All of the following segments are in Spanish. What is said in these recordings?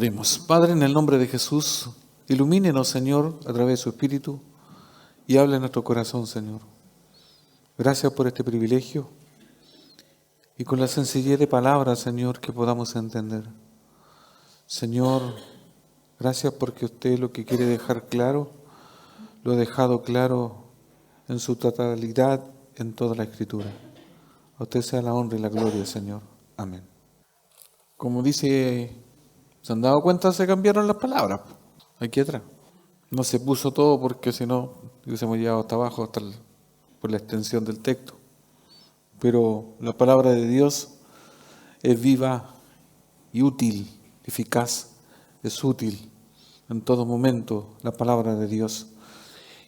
Oremos. Padre, en el nombre de Jesús, ilumínenos, Señor, a través de su Espíritu y hable en nuestro corazón, Señor. Gracias por este privilegio y con la sencillez de palabras, Señor, que podamos entender. Señor, gracias porque usted lo que quiere dejar claro, lo ha dejado claro en su totalidad, en toda la Escritura. A usted sea la honra y la gloria, Señor. Amén. Como dice, ¿se han dado cuenta? Se cambiaron las palabras aquí atrás. No se puso todo porque si no hubiésemos llegado hasta abajo, por la extensión del texto. Pero la palabra de Dios es viva y útil, eficaz, es útil en todo momento la palabra de Dios.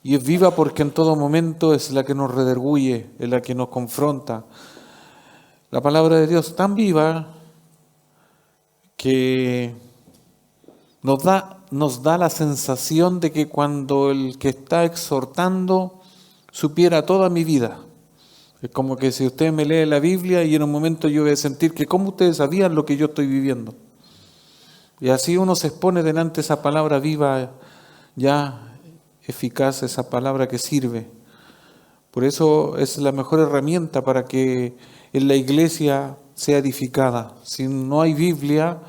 Y es viva porque en todo momento es la que nos redarguye, es la que nos confronta. La palabra de Dios tan viva que nos da la sensación de que cuando el que está exhortando supiera toda mi vida. Es como que si usted me lee la Biblia y en un momento yo voy a sentir que cómo ustedes sabían lo que yo estoy viviendo. Y así uno se expone delante de esa palabra viva, ya eficaz, esa palabra que sirve. Por eso es la mejor herramienta para que en la iglesia sea edificada. Si no hay Biblia,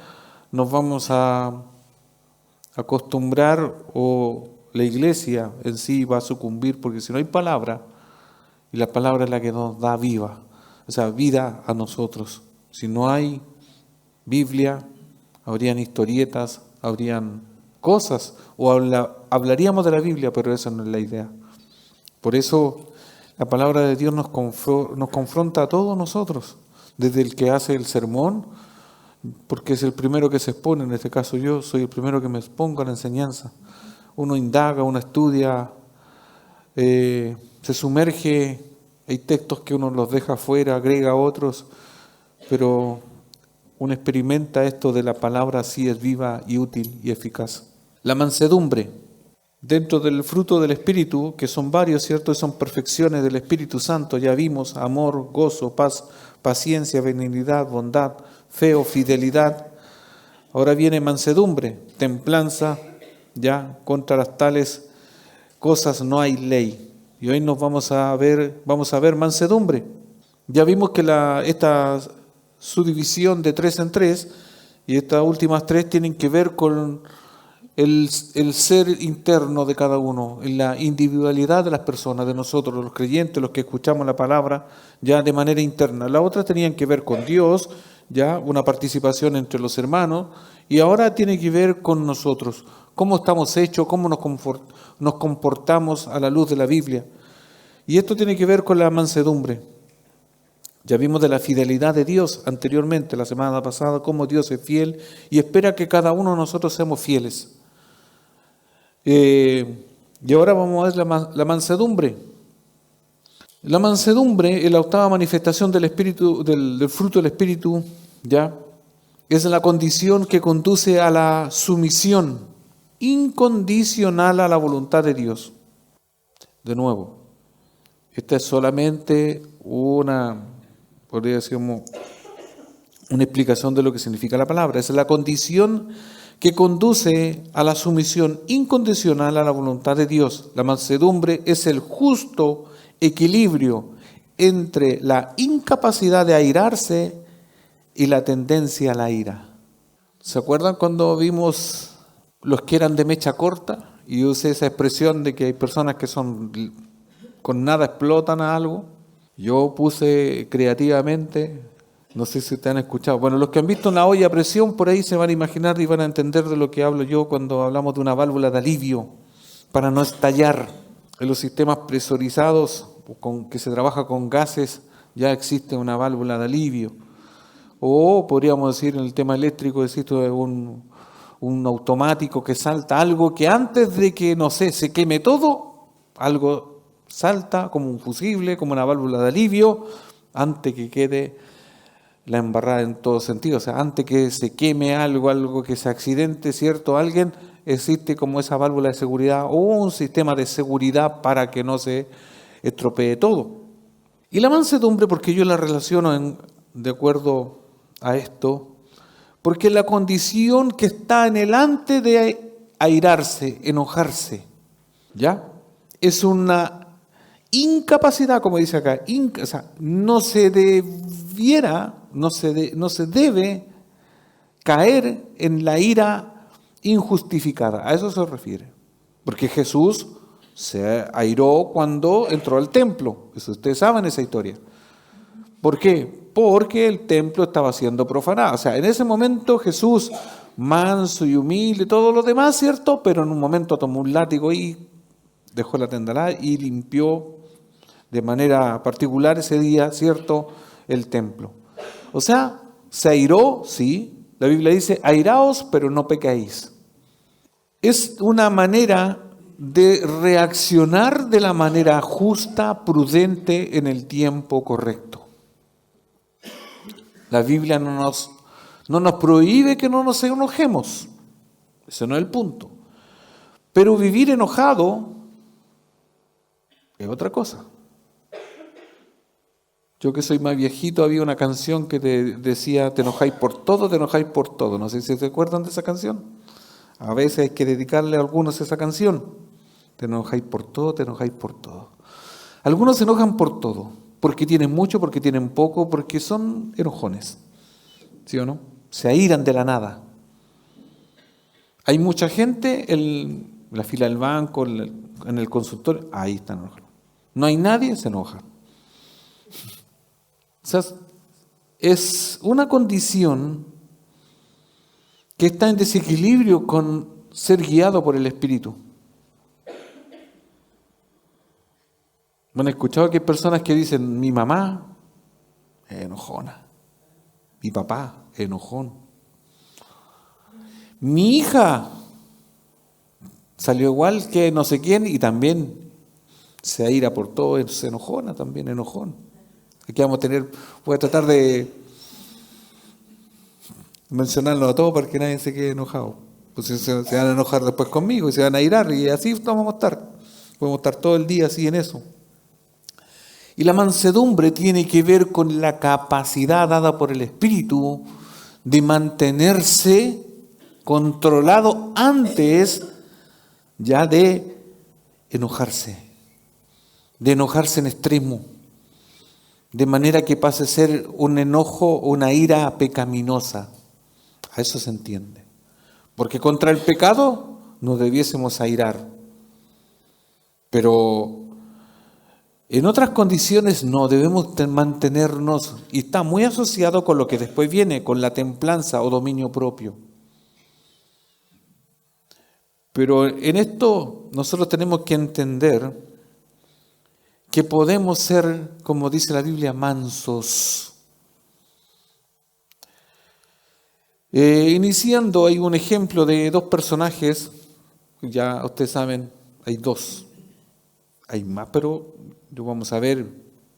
nos vamos a acostumbrar o la iglesia en sí va a sucumbir, porque si no hay palabra, y la palabra es la que nos da vida a nosotros. Si no hay Biblia, habrían historietas, habrían cosas, o hablaríamos de la Biblia, pero esa no es la idea. Por eso la palabra de Dios nos confronta a todos nosotros, desde el que hace el sermón, porque es el primero que se expone, en este caso yo soy el primero que me expongo a la enseñanza. Uno indaga, uno estudia, se sumerge, hay textos que uno los deja afuera, agrega otros, pero uno experimenta esto de la palabra, sí es viva y útil y eficaz. La mansedumbre, dentro del fruto del Espíritu, que son varios, ¿cierto? Son perfecciones del Espíritu Santo, ya vimos, amor, gozo, paz, paciencia, benignidad, bondad, fe o fidelidad. Ahora viene mansedumbre, templanza, ya contra las tales cosas no hay ley. Y hoy nos vamos a ver mansedumbre. Ya vimos que esta subdivisión de 3 en 3 y estas últimas 3 tienen que ver con el ser interno de cada uno, en la individualidad de las personas, de nosotros, los creyentes, los que escuchamos la palabra, ya de manera interna. Las otras tenían que ver con Dios, ya una participación entre los hermanos, y ahora tiene que ver con nosotros, cómo estamos hechos, cómo nos comportamos a la luz de la Biblia. Y esto tiene que ver con la mansedumbre. Ya vimos de la fidelidad de Dios anteriormente, la semana pasada, cómo Dios es fiel y espera que cada uno de nosotros seamos fieles. Y ahora vamos a ver la mansedumbre. La mansedumbre es la octava manifestación del Espíritu, del fruto del Espíritu, ¿ya? Es la condición que conduce a la sumisión incondicional a la voluntad de Dios. De nuevo, esta es solamente podría decir, una explicación de lo que significa la palabra. Es la condición que conduce a la sumisión incondicional a la voluntad de Dios. La mansedumbre es el justo equilibrio entre la incapacidad de airarse y la tendencia a la ira. ¿Se acuerdan cuando vimos los que eran de mecha corta? Y usé esa expresión de que hay personas que con nada explotan a algo. Yo puse creativamente, no sé si te han escuchado, bueno, los que han visto una olla a presión por ahí se van a imaginar y van a entender de lo que hablo yo cuando hablamos de una válvula de alivio para no estallar. En los sistemas presurizados que se trabaja con gases ya existe una válvula de alivio. O podríamos decir en el tema eléctrico, existe un automático que salta algo que antes de que, no sé, se queme todo, algo salta como un fusible, como una válvula de alivio, antes que quede la embarrada en todo sentido. O sea, antes que se queme algo que se accidente, ¿cierto? Alguien, existe como esa válvula de seguridad o un sistema de seguridad para que no se estropee todo. Y la mansedumbre, porque yo la relaciono de acuerdo a esto, Porque la condición que está en el antes de airarse, enojarse, ¿ya? Es una incapacidad, como dice acá, o sea, no se debiera, no se debe caer en la ira injustificada. A eso se refiere. Porque Jesús se airó cuando entró al templo. Eso ustedes saben esa historia. ¿Por qué? Porque el templo estaba siendo profanado. O sea, en ese momento Jesús, manso y humilde, todo lo demás, ¿cierto? Pero en un momento tomó un látigo y dejó la tendalada y limpió de manera particular ese día, ¿cierto?, el templo. O sea, se airó, sí. La Biblia dice, airaos, pero no pecáis. Es una manera de reaccionar de la manera justa, prudente, en el tiempo correcto. La Biblia no nos prohíbe que no nos enojemos. Ese no es el punto. Pero vivir enojado es otra cosa. Yo que soy más viejito, había una canción que decía, te enojáis por todo, te enojáis por todo. No sé si se acuerdan de esa canción. A veces hay que dedicarle a algunos esa canción. Te enojáis por todo, te enojáis por todo. Algunos se enojan por todo, porque tienen mucho, porque tienen poco, porque son enojones. ¿Sí o no? Se airan de la nada. Hay mucha gente en la fila del banco, en el consultorio, ahí están enojados. No hay nadie, se enoja. O sea, es una condición que está en desequilibrio con ser guiado por el Espíritu. ¿Me han escuchado que hay personas que dicen, mi mamá es enojona, mi papá es enojón, mi hija salió igual que no sé quién y también se aira por todo, se enojona también, enojón? Aquí vamos a voy a tratar de mencionarlo a todos para que nadie se quede enojado. Pues se van a enojar después conmigo y se van a irar y así vamos a estar. Podemos estar todo el día así en eso. Y la mansedumbre tiene que ver con la capacidad dada por el Espíritu de mantenerse controlado antes ya de enojarse en extremo, de manera que pase a ser un enojo, una ira pecaminosa. A eso se entiende. Porque contra el pecado nos debiésemos airar. Pero en otras condiciones no, debemos mantenernos, y está muy asociado con lo que después viene, con la templanza o dominio propio. Pero en esto nosotros tenemos que entender que podemos ser, como dice la Biblia, mansos. Iniciando, hay un ejemplo de dos personajes, ya ustedes saben, hay dos, hay más, pero vamos a ver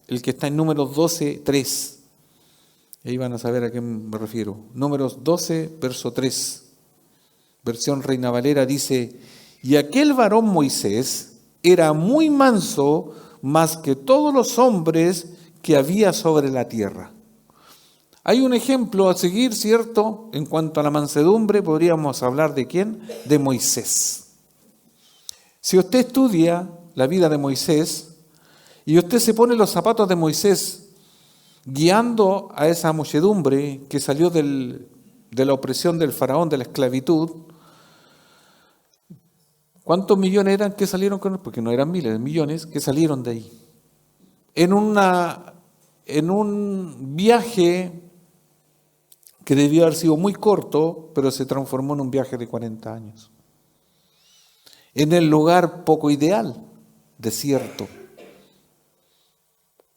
el que está en Números 12, 3. Ahí van a saber a qué me refiero. Números 12, verso 3, versión Reina Valera, dice, y aquel varón Moisés era muy manso, más que todos los hombres que había sobre la tierra. Hay un ejemplo a seguir, ¿cierto? En cuanto a la mansedumbre, podríamos hablar de ¿quién? De Moisés. Si usted estudia la vida de Moisés y usted se pone los zapatos de Moisés guiando a esa muchedumbre que salió de la opresión del faraón, de la esclavitud, ¿cuántos millones eran que salieron con él? Porque no eran miles, eran millones que salieron de ahí. En un viaje que debió haber sido muy corto, pero se transformó en un viaje de 40 años. En el lugar poco ideal, desierto,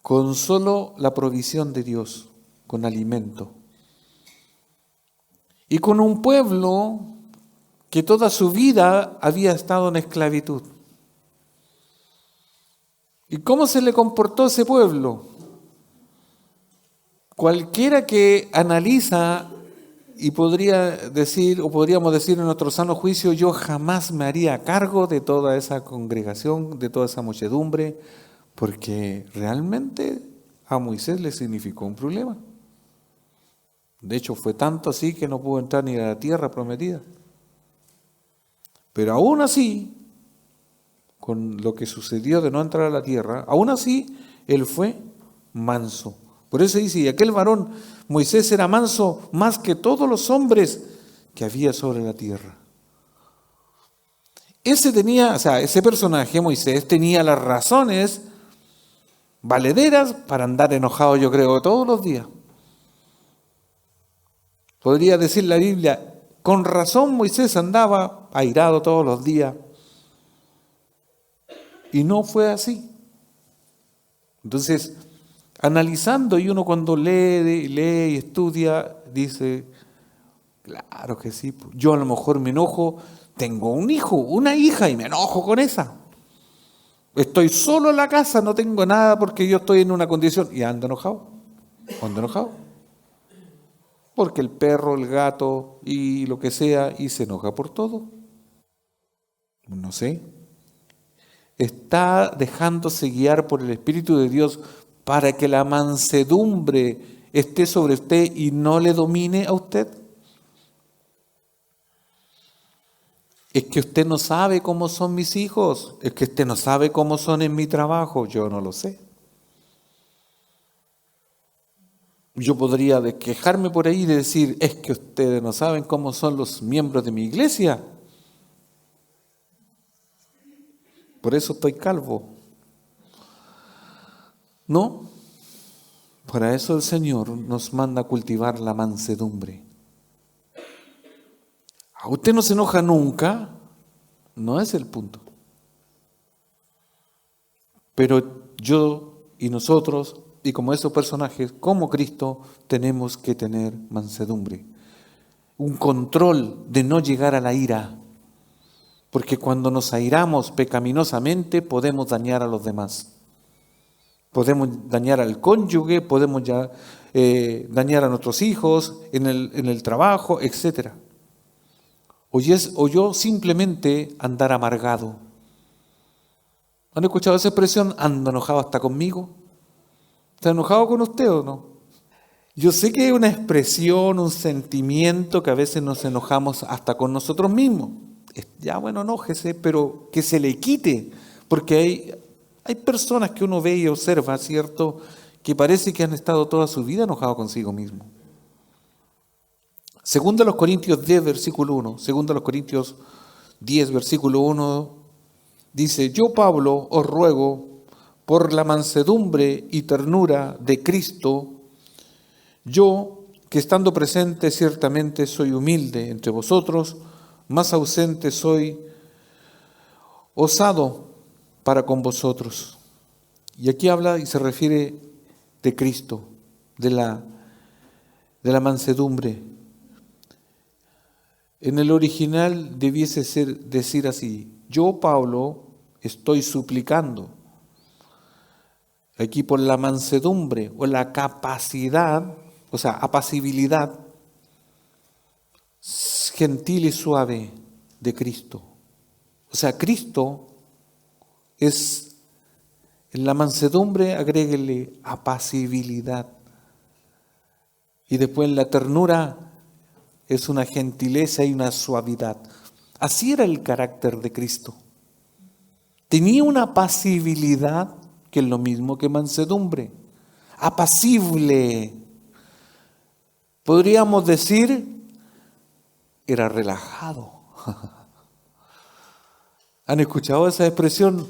con solo la provisión de Dios, con alimento. Y con un pueblo que toda su vida había estado en esclavitud. ¿Y cómo se le comportó ese pueblo? Cualquiera que analiza y podría decir, o podríamos decir en nuestro sano juicio, yo jamás me haría cargo de toda esa congregación, de toda esa muchedumbre, porque realmente a Moisés le significó un problema. De hecho, fue tanto así que no pudo entrar ni a la tierra prometida. Pero aún así, con lo que sucedió de no entrar a la tierra, aún así, él fue manso. Por eso dice, y aquel varón, Moisés, era manso más que todos los hombres que había sobre la tierra. Ese personaje, Moisés, tenía las razones valederas para andar enojado, yo creo, todos los días. Podría decir la Biblia, con razón Moisés andaba airado todos los días. Y no fue así. Entonces, analizando, y uno cuando lee y estudia, dice, claro que sí, yo a lo mejor me enojo, tengo un hijo, una hija, y me enojo con esa. Estoy solo en la casa, no tengo nada porque yo estoy en una condición, y ando enojado. Porque el perro, el gato y lo que sea, y se enoja por todo. No sé. Está dejándose guiar por el Espíritu de Dios para que la mansedumbre esté sobre usted y no le domine a usted. Es que usted no sabe cómo son mis hijos, es que usted no sabe cómo son en mi trabajo, yo no lo sé. Yo podría quejarme por ahí y decir, es que ustedes no saben cómo son los miembros de mi iglesia. Por eso estoy calvo. No, para eso el Señor nos manda a cultivar la mansedumbre. ¿A usted no se enoja nunca? No es el punto. Pero yo y nosotros, y como esos personajes, como Cristo, tenemos que tener mansedumbre. Un control de no llegar a la ira. Porque cuando nos airamos pecaminosamente podemos dañar a los demás. Podemos dañar al cónyuge, podemos dañar a nuestros hijos, en el trabajo, etc. O yo simplemente andar amargado. ¿Han escuchado esa expresión? ¿Ando enojado hasta conmigo? ¿Está enojado con usted o no? Yo sé que es una expresión, un sentimiento que a veces nos enojamos hasta con nosotros mismos. Ya bueno, enójese, pero que se le quite, porque hay personas que uno ve y observa, ¿cierto?, que parece que han estado toda su vida enojados consigo mismo. Segunda a los Corintios 10, versículo 1, segunda a los Corintios 10, versículo 1, dice, yo Pablo os ruego por la mansedumbre y ternura de Cristo, yo que estando presente ciertamente soy humilde entre vosotros, más ausente soy osado para con vosotros. Y aquí habla y se refiere de Cristo, de la mansedumbre. En el original debiese decir así, yo Pablo estoy suplicando. Aquí por la mansedumbre o la capacidad, o sea, apacibilidad gentil y suave de Cristo. O sea, Cristo es, en la mansedumbre agréguele apacibilidad. Y después en la ternura es una gentileza y una suavidad. Así era el carácter de Cristo. Tenía una apacibilidad que es lo mismo que mansedumbre. Apacible. Podríamos decir, era relajado. ¿Han escuchado esa expresión?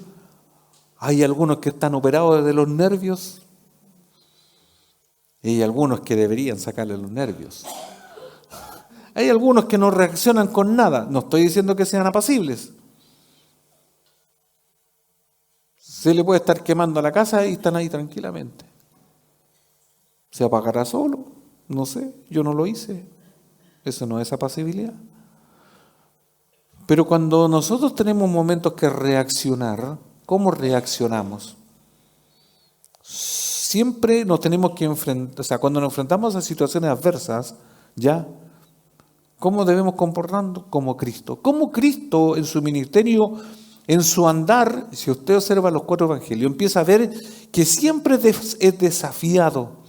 Hay algunos que están operados de los nervios y hay algunos que deberían sacarle los nervios. Hay algunos que no reaccionan con nada. No estoy diciendo que sean apacibles. Se le puede estar quemando la casa y están ahí tranquilamente. ¿Se apagará solo? No sé, yo no lo hice. Eso no es apacibilidad. Pero cuando nosotros tenemos momentos que reaccionar, ¿cómo reaccionamos? Siempre nos tenemos que enfrentar, o sea, cuando nos enfrentamos a situaciones adversas, ¿ya? ¿Cómo debemos comportarnos? Como Cristo. Como Cristo en su ministerio, en su andar, si usted observa los 4 evangelios, empieza a ver que siempre es desafiado.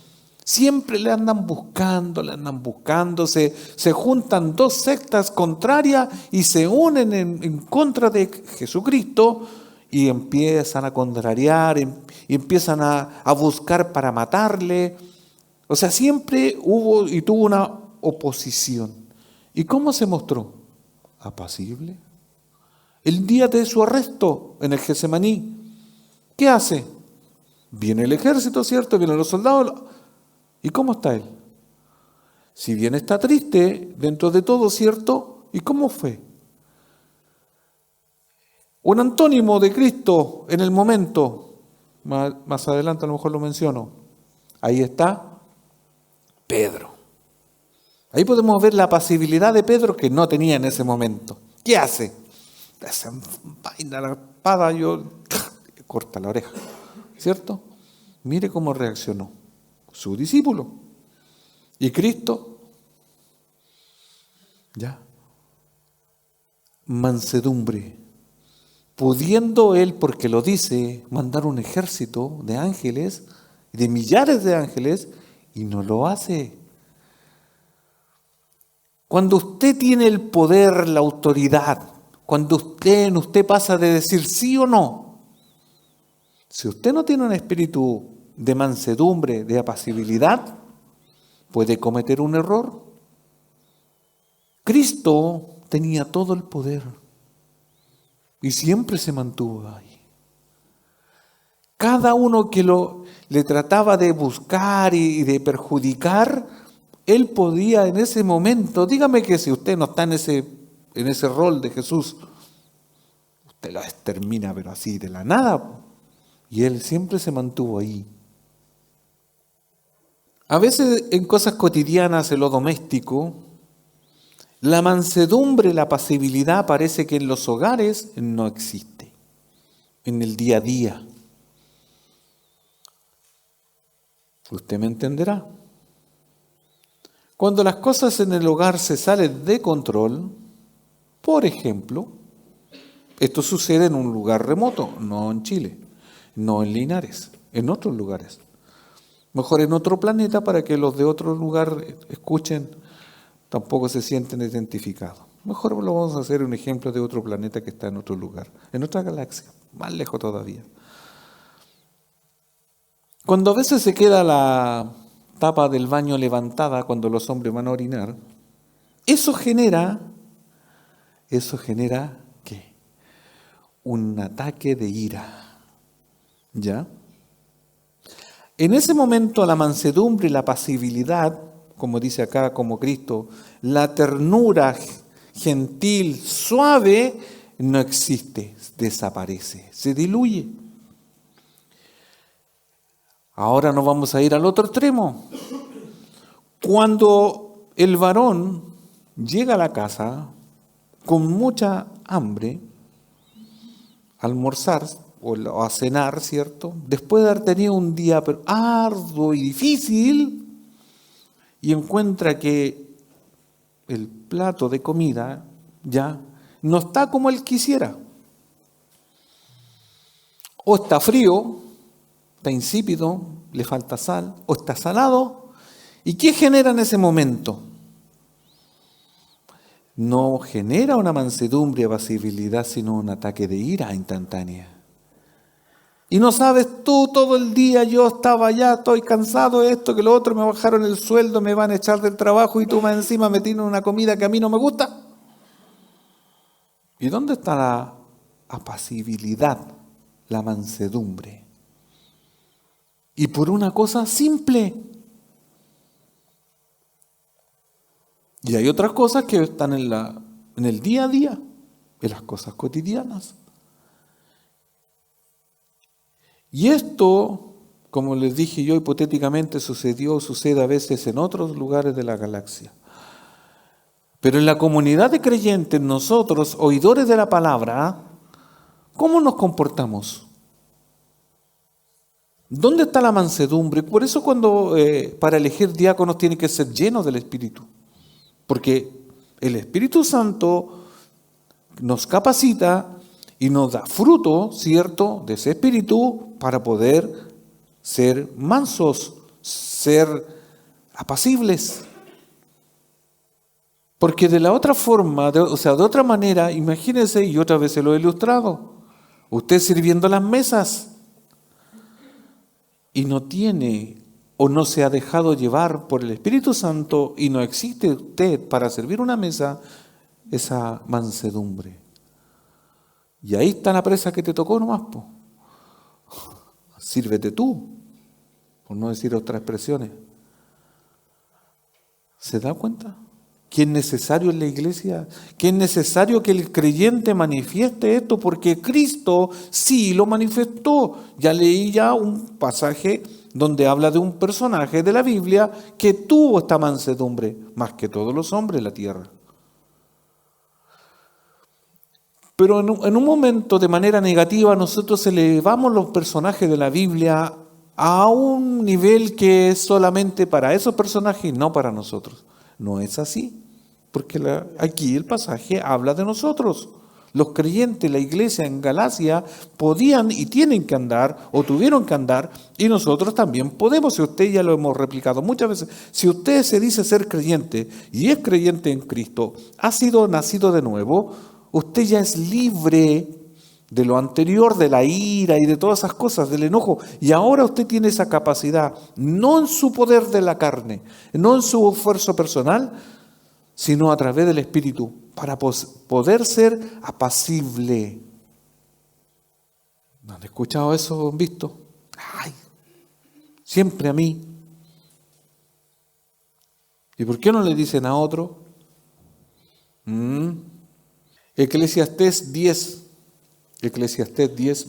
Siempre le andan buscando, se juntan dos sectas contrarias y se unen en contra de Jesucristo y empiezan a contrariar, y empiezan a buscar para matarle. O sea, siempre hubo y tuvo una oposición. ¿Y cómo se mostró? Apacible. El día de su arresto en el Getsemaní, ¿qué hace? Viene el ejército, ¿cierto? Vienen los soldados. ¿Y cómo está él? Si bien está triste dentro de todo, ¿cierto? ¿Y cómo fue? Un antónimo de Cristo en el momento, más adelante a lo mejor lo menciono, ahí está Pedro. Ahí podemos ver la apacibilidad de Pedro que no tenía en ese momento. ¿Qué hace? Desenvaina la espada, corta la oreja, ¿cierto? Mire cómo reaccionó su discípulo. Y Cristo, ya, mansedumbre, pudiendo él, porque lo dice, mandar un ejército de ángeles, de millares de ángeles, y no lo hace. Cuando usted tiene el poder, la autoridad, cuando usted pasa de decir sí o no, si usted no tiene un espíritu de mansedumbre, de apacibilidad, puede cometer un error. Cristo tenía todo el poder y siempre se mantuvo ahí. Cada uno que le trataba de buscar y de perjudicar, él podía en ese momento, dígame que si usted no está en ese rol de Jesús, usted lo extermina, pero así de la nada. Y él siempre se mantuvo ahí. A veces en cosas cotidianas, en lo doméstico, la mansedumbre, la apacibilidad parece que en los hogares no existe, en el día a día. Usted me entenderá. Cuando las cosas en el hogar se salen de control, por ejemplo, esto sucede en un lugar remoto, no en Chile, no en Linares, en otros lugares. Mejor en otro planeta para que los de otro lugar escuchen, tampoco se sienten identificados. Mejor lo vamos a hacer un ejemplo de otro planeta que está en otro lugar, en otra galaxia, más lejos todavía. Cuando a veces se queda la tapa del baño levantada cuando los hombres van a orinar, eso genera ¿qué? Un ataque de ira. ¿Ya? En ese momento la mansedumbre y la pasibilidad, como dice acá, como Cristo, la ternura gentil, suave, no existe, desaparece, se diluye. Ahora nos vamos a ir al otro extremo. Cuando el varón llega a la casa con mucha hambre, a almorzar o a cenar, ¿cierto? Después de haber tenido un día arduo y difícil, y encuentra que el plato de comida ya no está como él quisiera. O está frío, está insípido, le falta sal, o está salado. ¿Y qué genera en ese momento? No genera una mansedumbre y apacibilidad, sino un ataque de ira instantánea. Y no sabes tú, todo el día yo estaba allá, estoy cansado de esto, que lo otro, me bajaron el sueldo, me van a echar del trabajo y tú más encima me tienes una comida que a mí no me gusta. ¿Y dónde está la apacibilidad, la mansedumbre? Y por una cosa simple. Y hay otras cosas que están en el día a día, en las cosas cotidianas. Y esto, como les dije yo, hipotéticamente sucede a veces en otros lugares de la galaxia. Pero en la comunidad de creyentes, nosotros, oidores de la palabra, ¿cómo nos comportamos? ¿Dónde está la mansedumbre? Por eso cuando para elegir diáconos tiene que ser llenos del Espíritu. Porque el Espíritu Santo nos capacita y nos da fruto, ¿cierto?, de ese Espíritu para poder ser mansos, ser apacibles. Porque de la otra forma, de otra manera, imagínense, y otra vez se lo he ilustrado, usted sirviendo las mesas y no tiene o no se ha dejado llevar por el Espíritu Santo y no existe usted para servir una mesa, esa mansedumbre. Y ahí está la presa que te tocó nomás, po. Sírvete tú, por no decir otras expresiones. ¿Se da cuenta? Que es necesario en la iglesia, que es necesario que el creyente manifieste esto, porque Cristo sí lo manifestó. Ya leí un pasaje donde habla de un personaje de la Biblia que tuvo esta mansedumbre, más que todos los hombres de la tierra. Pero en un momento, de manera negativa, nosotros elevamos los personajes de la Biblia a un nivel que es solamente para esos personajes y no para nosotros. No es así, porque aquí el pasaje habla de nosotros. Los creyentes, la iglesia en Galacia podían y tienen que andar, o tuvieron que andar, y nosotros también podemos. Si usted, ya lo hemos replicado muchas veces, si usted se dice ser creyente y es creyente en Cristo, ha sido nacido de nuevo, usted ya es libre de lo anterior, de la ira y de todas esas cosas, del enojo. Y ahora usted tiene esa capacidad, no en su poder de la carne, no en su esfuerzo personal, sino a través del Espíritu, para poder ser apacible. ¿No han escuchado eso? ¿Han visto? ¡Ay! Siempre a mí. ¿Y por qué no le dicen a otro? Eclesiastés 10,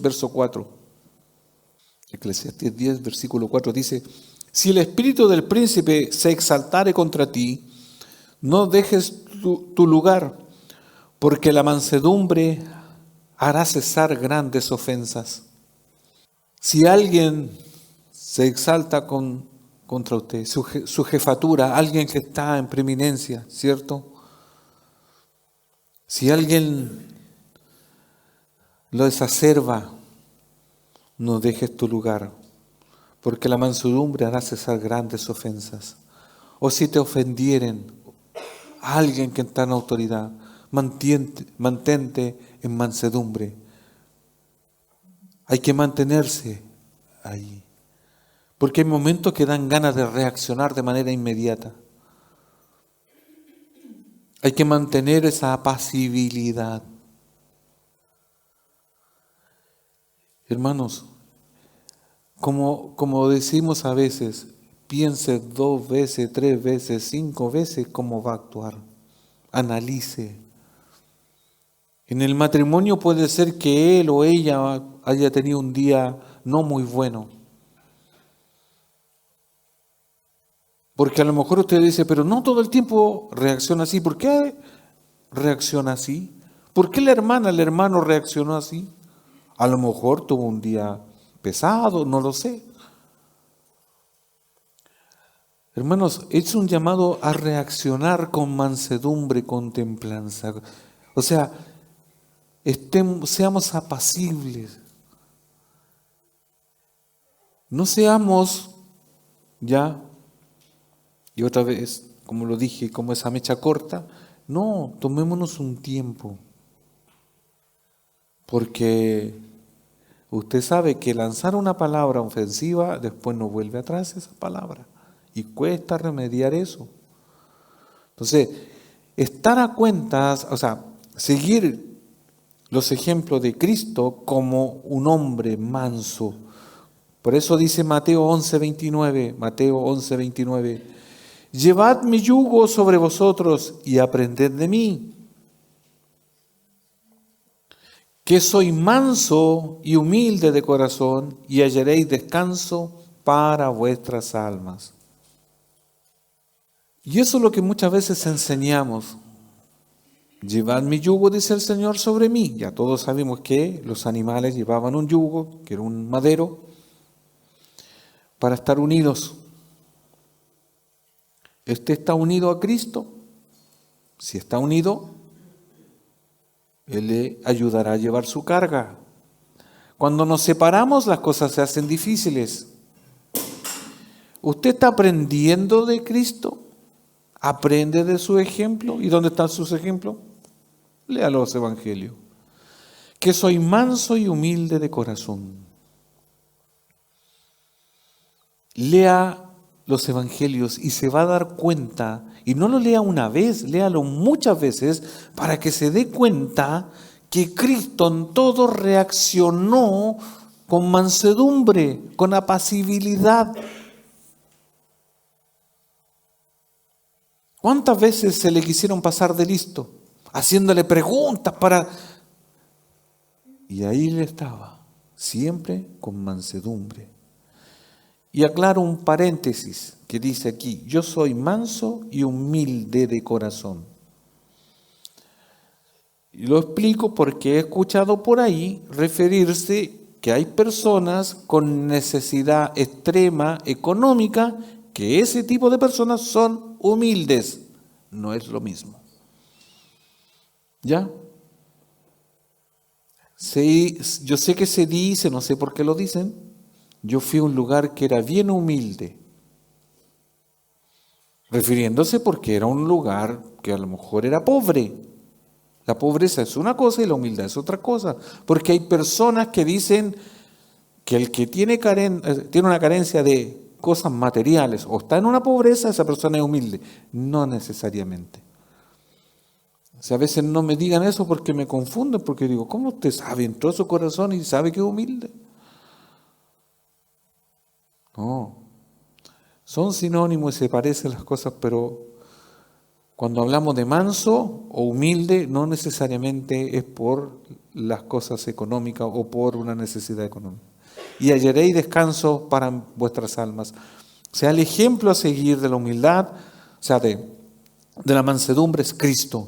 verso 4. Eclesiastés 10, versículo 4 dice: si el espíritu del príncipe se exaltare contra ti, no dejes tu lugar, porque la mansedumbre hará cesar grandes ofensas. Si alguien se exalta contra usted, su jefatura, alguien que está en preeminencia, ¿cierto? Si alguien lo exacerba, no dejes tu lugar, porque la mansedumbre hará cesar grandes ofensas. O si te ofendieren a alguien que está en autoridad, mantente en mansedumbre. Hay que mantenerse ahí, porque hay momentos que dan ganas de reaccionar de manera inmediata. Hay que mantener esa apacibilidad. Hermanos, como decimos a veces, piense 2 veces, 3 veces, 5 veces cómo va a actuar. Analice. En el matrimonio puede ser que él o ella haya tenido un día no muy bueno. Porque a lo mejor usted dice, pero no todo el tiempo reacciona así. ¿Por qué reacciona así? ¿Por qué la hermana, el hermano reaccionó así? A lo mejor tuvo un día pesado, no lo sé. Hermanos, es un llamado a reaccionar con mansedumbre, con templanza. O sea, seamos apacibles. No seamos ya, y otra vez, como lo dije, como esa mecha corta, no, tomémonos un tiempo. Porque usted sabe que lanzar una palabra ofensiva, después no vuelve atrás esa palabra. Y cuesta remediar eso. Entonces, estar a cuentas, seguir los ejemplos de Cristo como un hombre manso. Por eso dice Mateo 11:29, llevad mi yugo sobre vosotros y aprended de mí, que soy manso y humilde de corazón, y hallaréis descanso para vuestras almas. Y eso es lo que muchas veces enseñamos. Llevad mi yugo, dice el Señor, sobre mí. Ya todos sabemos que los animales llevaban un yugo, que era un madero, para estar unidos. ¿Usted está unido a Cristo? Si está unido, Él le ayudará a llevar su carga. Cuando nos separamos, las cosas se hacen difíciles. ¿Usted está aprendiendo de Cristo? ¿Aprende de su ejemplo? ¿Y dónde están sus ejemplos? Lea los evangelios. Que soy manso y humilde de corazón. Lea los evangelios y se va a dar cuenta, y no lo lea una vez, léalo muchas veces, para que se dé cuenta que Cristo en todo reaccionó con mansedumbre, con apacibilidad. ¿Cuántas veces se le quisieron pasar de listo? Haciéndole preguntas para... Y ahí él estaba, siempre con mansedumbre. Y aclaro un paréntesis que dice aquí, yo soy manso y humilde de corazón. Y lo explico porque he escuchado por ahí referirse que hay personas con necesidad extrema económica, que ese tipo de personas son humildes. No es lo mismo. ¿Ya? Sí, yo sé que se dice, no sé por qué lo dicen, yo fui a un lugar que era bien humilde, refiriéndose porque era un lugar que a lo mejor era pobre. La pobreza es una cosa y la humildad es otra cosa, porque hay personas que dicen que el que tiene una carencia de cosas materiales o está en una pobreza, esa persona es humilde. No necesariamente. O sea, a veces no me digan eso porque me confunden, porque digo, ¿cómo usted sabe? Entró a su corazón y sabe que es humilde. No, son sinónimos y se parecen las cosas, pero cuando hablamos de manso o humilde, no necesariamente es por las cosas económicas o por una necesidad económica. Y hallaréis descanso para vuestras almas. O sea, el ejemplo a seguir de la humildad, o sea, de la mansedumbre es Cristo.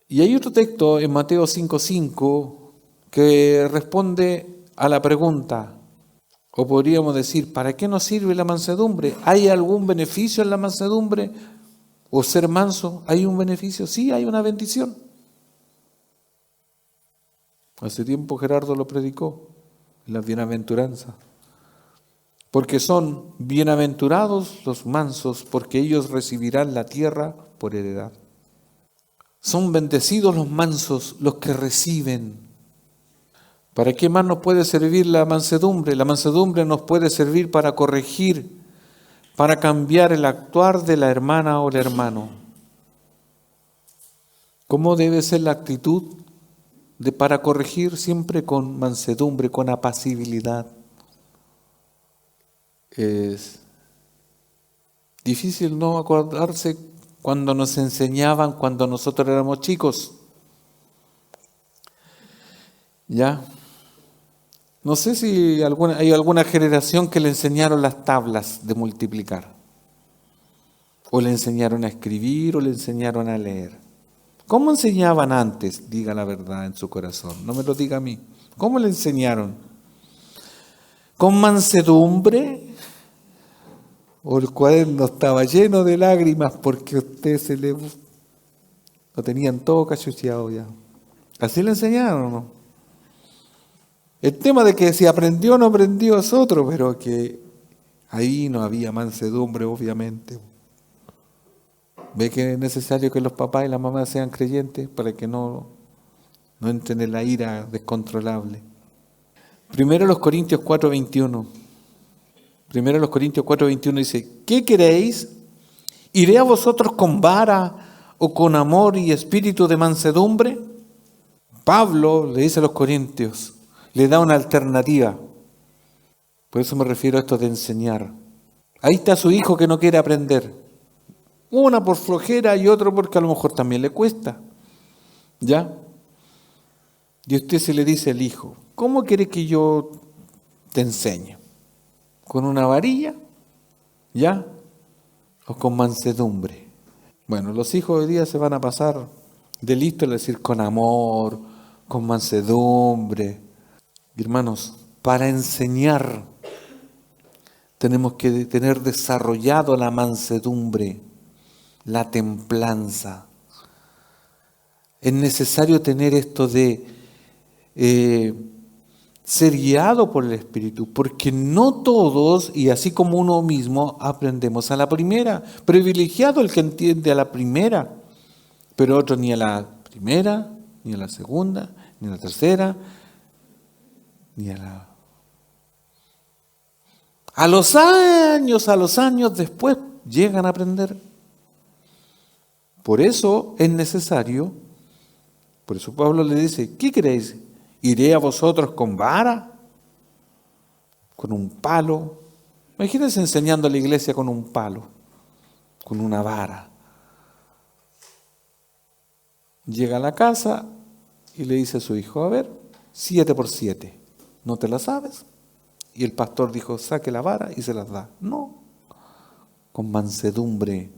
Y hay otro texto en Mateo 5:5 que responde a la pregunta, o podríamos decir, ¿para qué nos sirve la mansedumbre? ¿Hay algún beneficio en la mansedumbre? ¿O ser manso? ¿Hay un beneficio? Sí, hay una bendición. Hace tiempo Gerardo lo predicó, en las bienaventuranzas. Porque son bienaventurados los mansos, porque ellos recibirán la tierra por heredad. Son bendecidos los mansos, los que reciben. ¿Para qué más nos puede servir la mansedumbre? La mansedumbre nos puede servir para corregir, para cambiar el actuar de la hermana o el hermano. ¿Cómo debe ser la actitud para corregir? Siempre con mansedumbre, con apacibilidad. Es difícil no acordarse cuando nos enseñaban, cuando nosotros éramos chicos. ¿Ya? No sé si hay alguna generación que le enseñaron las tablas de multiplicar, o le enseñaron a escribir, o le enseñaron a leer. ¿Cómo enseñaban antes? Diga la verdad en su corazón, no me lo diga a mí. ¿Cómo le enseñaron? ¿Con mansedumbre? ¿O el cuaderno estaba lleno de lágrimas porque a usted lo tenían todo cachucheado ya? ¿Así le enseñaron o no? El tema de que si aprendió o no aprendió es otro, pero que ahí no había mansedumbre, obviamente. ¿Ve que es necesario que los papás y las mamás sean creyentes para que no entren en la ira descontrolable? Primero los Corintios 4:21. Primero los Corintios 4:21 dice, ¿qué queréis? ¿Iré a vosotros con vara o con amor y espíritu de mansedumbre? Pablo le dice a los corintios, le da una alternativa. Por eso me refiero a esto de enseñar. Ahí está su hijo que no quiere aprender. Una por flojera y otro porque a lo mejor también le cuesta. ¿Ya? Y usted se le dice al hijo, ¿cómo quiere que yo te enseñe? ¿Con una varilla? ¿Ya? ¿O con mansedumbre? Bueno, los hijos hoy día se van a pasar de listo, es decir, con amor, con mansedumbre. Hermanos, para enseñar tenemos que tener desarrollado la mansedumbre, la templanza. Es necesario tener esto de ser guiado por el Espíritu, porque no todos, y así como uno mismo, aprendemos a la primera. Privilegiado el que entiende a la primera, pero otro ni a la primera, ni a la segunda, ni a la tercera, ni a la... A los años después llegan a aprender. Por eso es necesario, por eso Pablo le dice, ¿qué queréis? ¿Iré a vosotros con vara? ¿Con un palo? Imagínense enseñando a la iglesia con un palo, con una vara. Llega a la casa y le dice a su hijo, a ver, 7 por 7, ¿no te la sabes? Y el pastor dijo, saque la vara y se las da. No, con mansedumbre.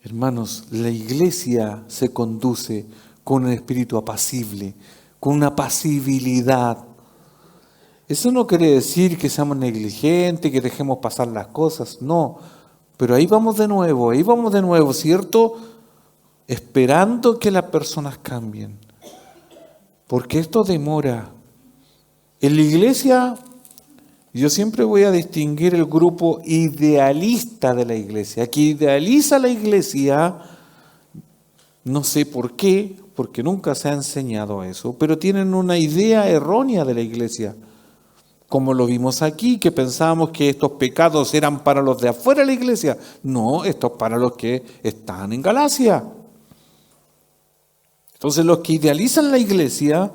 Hermanos, la iglesia se conduce con un espíritu apacible, con una pasibilidad. Eso no quiere decir que seamos negligentes, que dejemos pasar las cosas, no. Pero ahí vamos de nuevo, ¿cierto? Esperando que las personas cambien. Porque esto demora. En la iglesia, yo siempre voy a distinguir el grupo idealista de la iglesia, que idealiza la iglesia, no sé por qué, porque nunca se ha enseñado eso, pero tienen una idea errónea de la iglesia. Como lo vimos aquí, que pensábamos que estos pecados eran para los de afuera de la iglesia. No, esto es para los que están en Galacia. Entonces los que idealizan la iglesia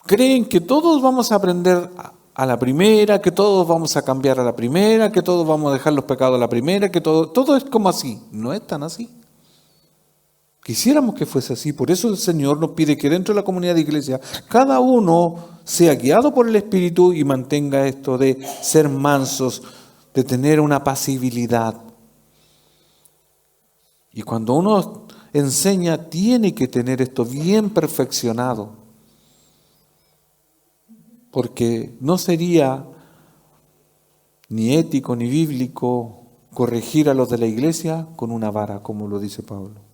creen que todos vamos a aprender a la primera, que todos vamos a cambiar a la primera, que todos vamos a dejar los pecados a la primera, que todo es como así. No es tan así. Quisiéramos que fuese así. Por eso el Señor nos pide que dentro de la comunidad de iglesia cada uno sea guiado por el Espíritu y mantenga esto de ser mansos, de tener una pasibilidad. Y cuando uno enseña, tiene que tener esto bien perfeccionado. Porque no sería ni ético ni bíblico corregir a los de la iglesia con una vara, como lo dice Pablo.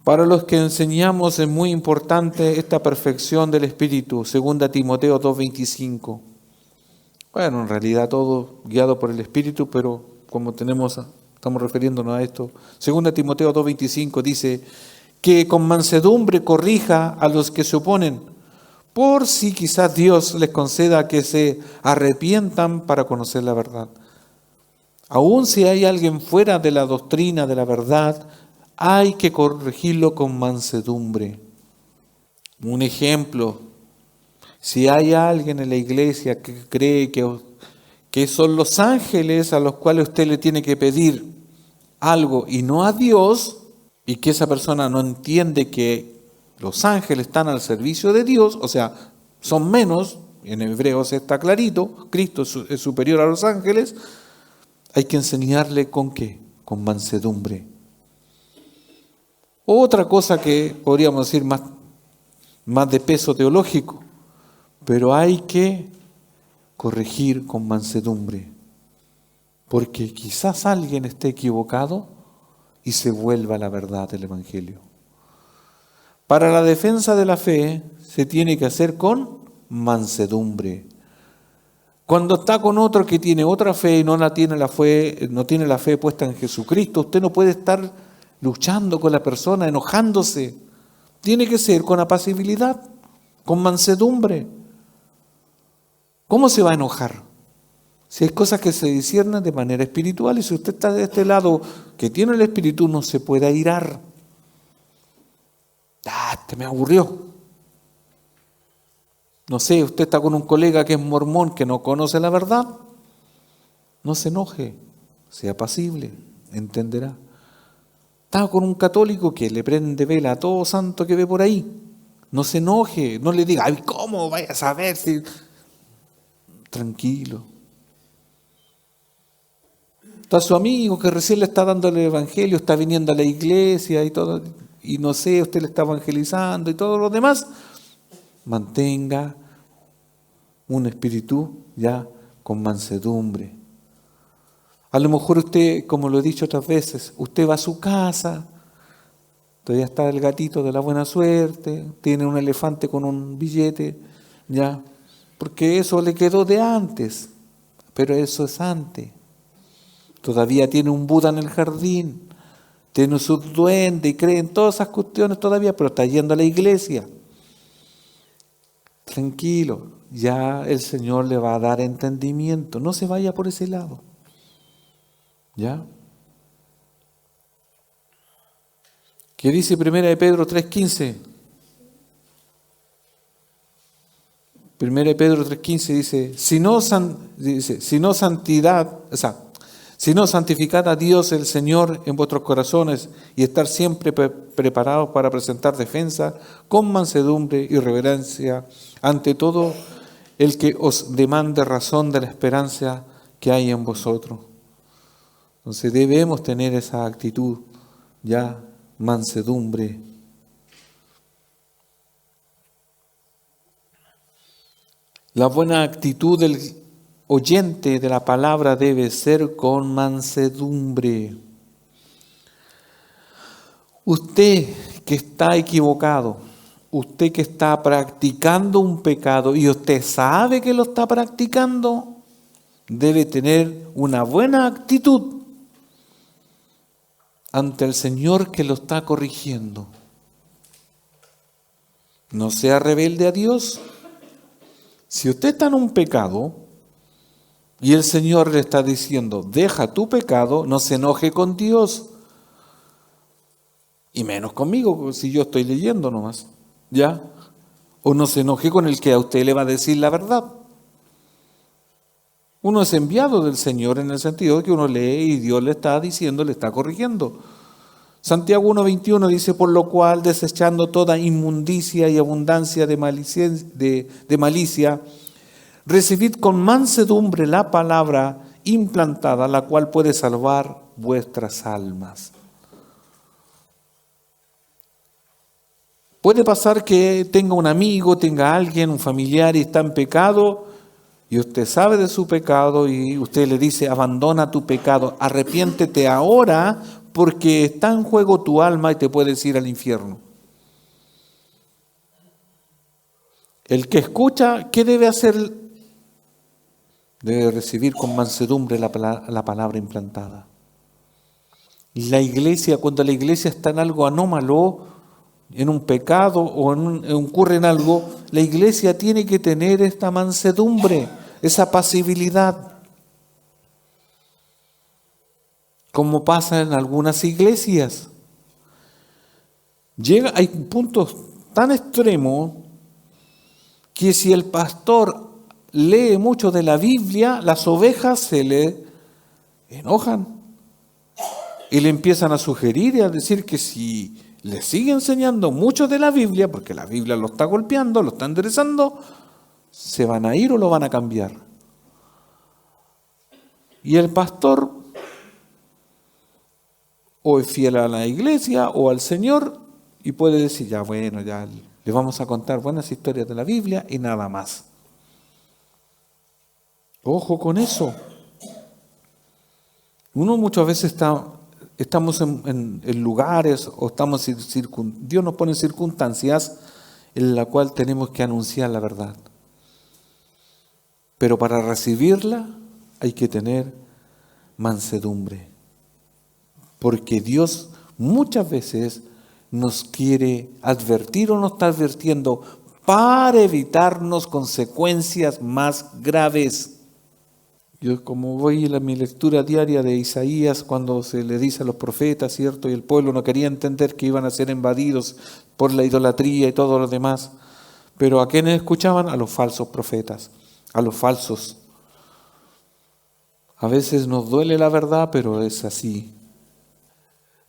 Para los que enseñamos es muy importante esta perfección del Espíritu, 2 Timoteo 2:25. Bueno, en realidad todo guiado por el Espíritu, pero como estamos refiriéndonos a esto, 2 Timoteo 2:25 dice que con mansedumbre corrija a los que se oponen, por si quizás Dios les conceda que se arrepientan para conocer la verdad. Aun si hay alguien fuera de la doctrina de la verdad, hay que corregirlo con mansedumbre. Un ejemplo, si hay alguien en la iglesia que cree que son los ángeles a los cuales usted le tiene que pedir algo y no a Dios, y que esa persona no entiende que los ángeles están al servicio de Dios, o sea, son menos, en Hebreos está clarito, Cristo es superior a los ángeles, hay que enseñarle ¿con qué? Con mansedumbre. Otra cosa que podríamos decir más de peso teológico, pero hay que corregir con mansedumbre, porque quizás alguien esté equivocado y se vuelva a la verdad del Evangelio. Para la defensa de la fe se tiene que hacer con mansedumbre. Cuando está con otro que tiene otra fe y no tiene la fe puesta en Jesucristo, usted no puede estar luchando con la persona, enojándose. Tiene que ser con apacibilidad, con mansedumbre. ¿Cómo se va a enojar? Si hay cosas que se disciernen de manera espiritual y si usted está de este lado que tiene el Espíritu, no se puede airar. Este me aburrió. No sé, usted está con un colega que es mormón, que no conoce la verdad. No se enoje, sea apacible, entenderá. Está con un católico que le prende vela a todo santo que ve por ahí. No se enoje, no le diga, ay, ¿cómo vaya a saber si...? Tranquilo. Está su amigo que recién le está dando el evangelio, está viniendo a la iglesia y todo, y no sé, usted le está evangelizando y todo lo demás. Mantenga un espíritu ya con mansedumbre. A lo mejor usted, como lo he dicho otras veces, usted va a su casa Todavía está el gatito de la buena suerte, tiene un elefante con un billete, ya, porque eso le quedó de antes, pero eso es antes. Todavía tiene un Buda en el jardín, tiene sus duendes y cree en todas esas cuestiones todavía, pero está yendo a la iglesia. Tranquilo, ya el Señor le va a dar entendimiento, no se vaya por ese lado. ¿Ya? ¿Qué dice 1 de Pedro 3:15? 1 de Pedro 3:15 dice, si no santidad, o sea, si no santificad a Dios el Señor en vuestros corazones y estar siempre preparados para presentar defensa con mansedumbre y reverencia ante todo el que os demande razón de la esperanza que hay en vosotros. Entonces debemos tener esa actitud, ya, mansedumbre. La buena actitud del oyente de la palabra debe ser con mansedumbre. Usted que está equivocado, usted que está practicando un pecado y usted sabe que lo está practicando, debe tener una buena actitud ante el Señor que lo está corrigiendo. No sea rebelde a Dios. Si usted está en un pecado y el Señor le está diciendo, deja tu pecado, no se enoje con Dios. Y menos conmigo, si yo estoy leyendo nomás. ¿Ya? O no se enoje con el que a usted le va a decir la verdad. Uno es enviado del Señor en el sentido de que uno lee y Dios le está diciendo, le está corrigiendo. Santiago 1:21 dice, por lo cual, desechando toda inmundicia y abundancia de malicia, recibid con mansedumbre la palabra implantada, la cual puede salvar vuestras almas. Puede pasar que tenga un amigo, tenga alguien, un familiar y está en pecado, y usted sabe de su pecado y usted le dice, abandona tu pecado, arrepiéntete ahora porque está en juego tu alma y te puedes ir al infierno. El que escucha, ¿qué debe hacer? Debe recibir con mansedumbre la palabra implantada. Y la iglesia, cuando la iglesia está en algo anómalo, en un pecado o ocurre en algo, la iglesia tiene que tener esta mansedumbre, esa pasibilidad. Como pasa en algunas iglesias. Hay puntos tan extremos que si el pastor lee mucho de la Biblia, las ovejas se le enojan y le empiezan a sugerir y a decir que si le sigue enseñando mucho de la Biblia, porque la Biblia lo está golpeando, lo está enderezando, se van a ir o lo van a cambiar. Y el pastor o es fiel a la iglesia o al Señor y puede decir, ya bueno, ya le vamos a contar buenas historias de la Biblia y nada más. Ojo con eso. Uno muchas veces estamos en lugares o estamos Dios nos pone circunstancias en las cuales tenemos que anunciar la verdad. Pero para recibirla hay que tener mansedumbre. Porque Dios muchas veces nos quiere advertir o nos está advirtiendo para evitarnos consecuencias más graves. Yo como voy a mi lectura diaria de Isaías, cuando se le dice a los profetas, ¿cierto? Y el pueblo no quería entender que iban a ser invadidos por la idolatría y todo lo demás. Pero ¿a quiénes escuchaban? A los falsos profetas, a los falsos. A veces nos duele la verdad, pero es así.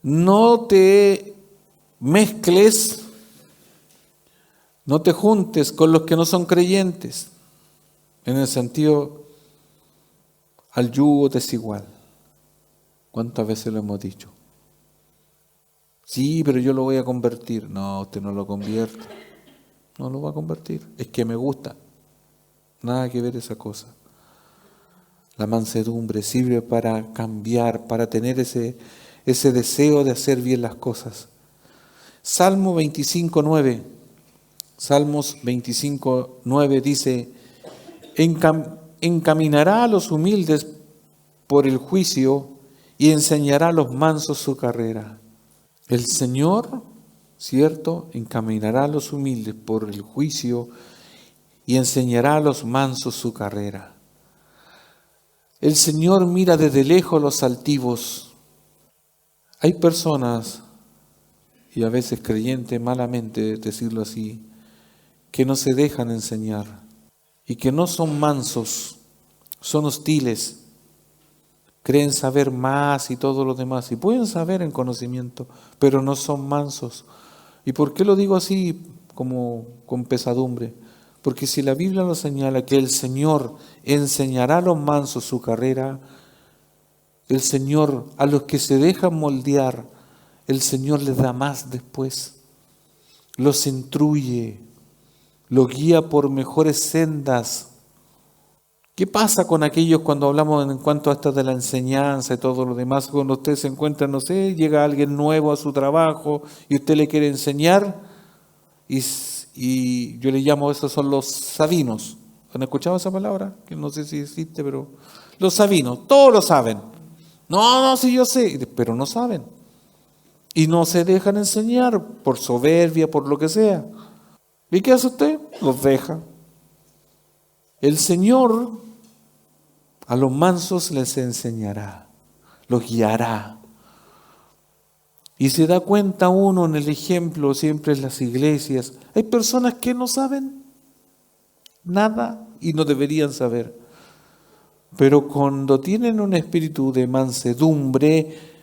No te mezcles, no te juntes con los que no son creyentes, en el sentido al yugo desigual. ¿Cuántas veces lo hemos dicho? Sí, pero yo lo voy a convertir. No, usted no lo convierte. No lo va a convertir. Es que me gusta. Nada que ver esa cosa. La mansedumbre sirve para cambiar, para tener ese deseo de hacer bien las cosas. Salmo 25:9. Salmos 25:9 dice: encaminará a los humildes por el juicio y enseñará a los mansos su carrera. El Señor, ¿cierto?, encaminará a los humildes por el juicio y enseñará a los mansos su carrera. El Señor mira desde lejos a los altivos. Hay personas, y a veces creyentes, malamente decirlo así, que no se dejan enseñar y que no son mansos, son hostiles, creen saber más y todo lo demás, y pueden saber en conocimiento, pero no son mansos. ¿Y por qué lo digo así como con pesadumbre? Porque si la Biblia nos señala que el Señor enseñará a los mansos su carrera, el Señor a los que se dejan moldear, el Señor les da más después, los instruye, los guía por mejores sendas. ¿Qué pasa con aquellos cuando hablamos en cuanto a esto de la enseñanza y todo lo demás? Cuando usted se encuentra, no sé, llega alguien nuevo a su trabajo y usted le quiere enseñar y yo le llamo, esos son los sabinos. ¿Han escuchado esa palabra? Que no sé si existe, pero los sabinos, todos lo saben. No, sí yo sé, pero no saben. Y no se dejan enseñar por soberbia, por lo que sea. ¿Y qué hace usted? Los deja. El Señor a los mansos les enseñará, los guiará. Y se da cuenta uno en el ejemplo, siempre en las iglesias, hay personas que no saben nada y no deberían saber. Pero cuando tienen un espíritu de mansedumbre,